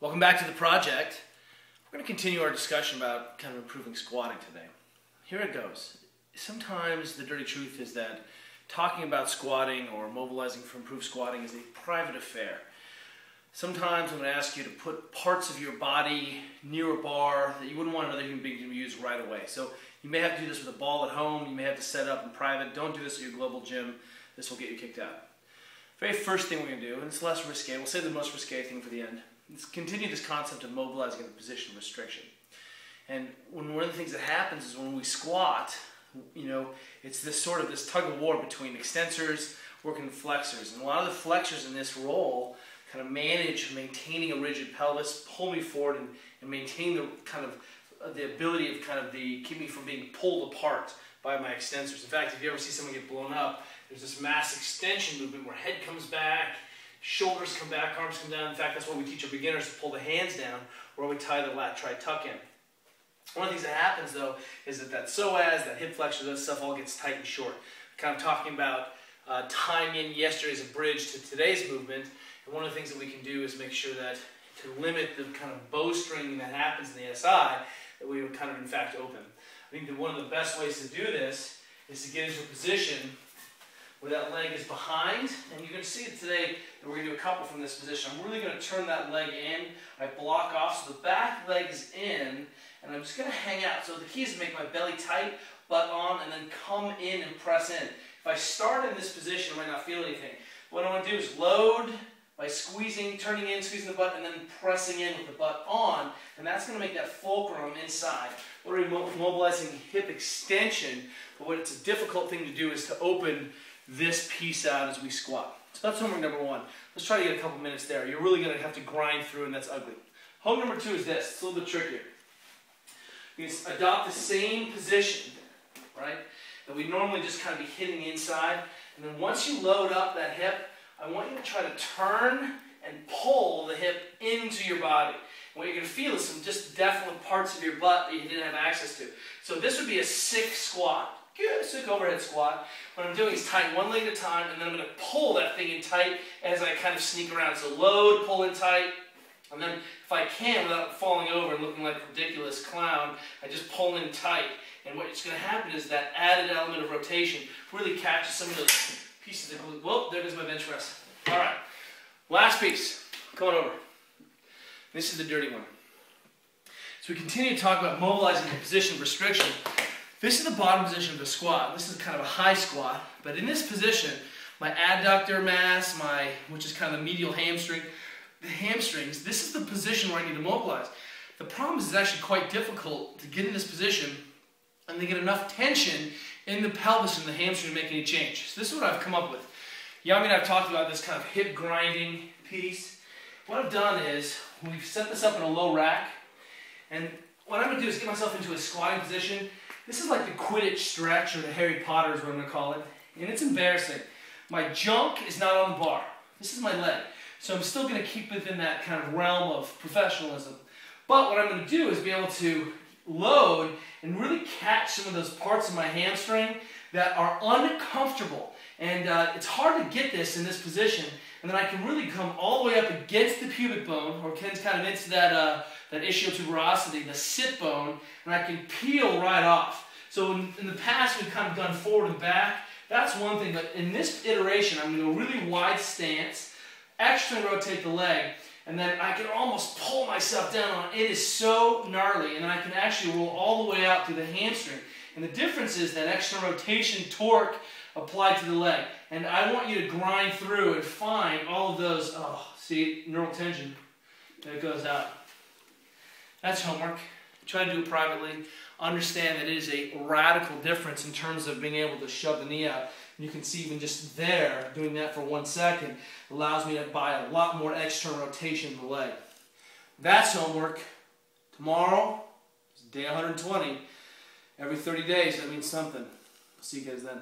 Welcome back to the project. We're going to continue our discussion about kind of improving squatting today. Here it goes. Sometimes the dirty truth is that talking about squatting or mobilizing for improved squatting is a private affair. Sometimes I'm going to ask you to put parts of your body near a bar that you wouldn't want another human being to use right away. So you may have to do this with a ball at home. You may have to set up in private. Don't do this at your global gym. This will get you kicked out. Very first thing we're going to do, and it's less risque, we'll save the most risque thing for the end, is continue this concept of mobilizing in a position of restriction. And one of the things that happens is when we squat, it's this tug of war between extensors working flexors. And a lot of the flexors in this role kind of manage maintaining a rigid pelvis, pull me forward, and maintain the ability of keep me from being pulled apart by my extensors. In fact, if you ever see someone get blown up, there's this mass extension movement where head comes back, shoulders come back, arms come down. In fact, that's what we teach our beginners to pull the hands down, or we tie the lat tri-tuck in. One of the things that happens, though, is that psoas, that hip flexor, that stuff all gets tight and short. Kind of talking about tying in yesterday's a bridge to today's movement. And one of the things that we can do is make sure that to limit the kind of bowstringing that happens in the SI, that we would kind of in fact open. I think that one of the best ways to do this is to get into a position where that leg is behind, and you're going to see it today that we're going to do a couple from this position. I'm really going to turn that leg in. I block off, so the back leg is in, and I'm just going to hang out. So the key is to make my belly tight, butt on, and then come in and press in. If I start in this position, I might not feel anything. What I want to do is load by squeezing, turning in, squeezing the butt, and then pressing in with the butt on, and that's going to make that fulcrum inside. We're mobilizing hip extension, but what it's a difficult thing to do is to open this piece out as we squat. So that's homework number one. Let's try to get a couple minutes there. You're really going to have to grind through, and that's ugly. Homework number two is this. It's a little bit trickier. You can adopt the same position, right, that we normally just kind of be hitting inside, and then once you load up that hip, I want you to try to turn and pull the hip into your body. And what you're going to feel is some just definite parts of your butt that you didn't have access to. So this would be a sick squat. Good, sick overhead squat. What I'm doing is tying one leg at a time, and then I'm going to pull that thing in tight as I kind of sneak around. So load, pull in tight, and then if I can, without falling over and looking like a ridiculous clown, I just pull in tight. And what's going to happen is that added element of rotation really catches some of those pieces of glute. Whoa, there goes my bench press. All right, last piece. Come on over. This is the dirty one. So we continue to talk about mobilizing the position of restriction. This is the bottom position of the squat. This is kind of a high squat, but in this position, my adductor mass, which is kind of the medial hamstring, the hamstrings, this is the position where I need to mobilize. The problem is it's actually quite difficult to get in this position and to get enough tension in the pelvis and the hamstring to make any change. So this is what I've come up with. Yami and I have talked about this kind of hip grinding piece. What I've done is, we've set this up in a low rack, and what I'm going to do is get myself into a squatting position. This is like the Qudditich stretch, or the Harry Potter is what I'm going to call it, and it's embarrassing. My junk is not on the bar. This is my leg. So I'm still going to keep within that kind of realm of professionalism. But what I'm going to do is be able to load and really catch some of those parts of my hamstring that are uncomfortable. And it's hard to get this in this position, and then I can really come all the way up against the pubic bone, or kind of into that ischiotuberosity, the sit bone, and I can peel right off. So in the past, we've kind of done forward and back. That's one thing, but in this iteration, I'm going to go really wide stance, externally rotate the leg, and then I can almost pull myself down on it. It is so gnarly, and then I can actually roll all the way out through the hamstring. And the difference is that external rotation torque applied to the leg. And I want you to grind through and find all of those, see, neural tension that goes out. That's homework. Try to do it privately. Understand that it is a radical difference in terms of being able to shove the knee out. And you can see even just there, doing that for 1 second, allows me to buy a lot more external rotation in the leg. That's homework. Tomorrow is day 120. Every 30 days, that means something. See you guys then.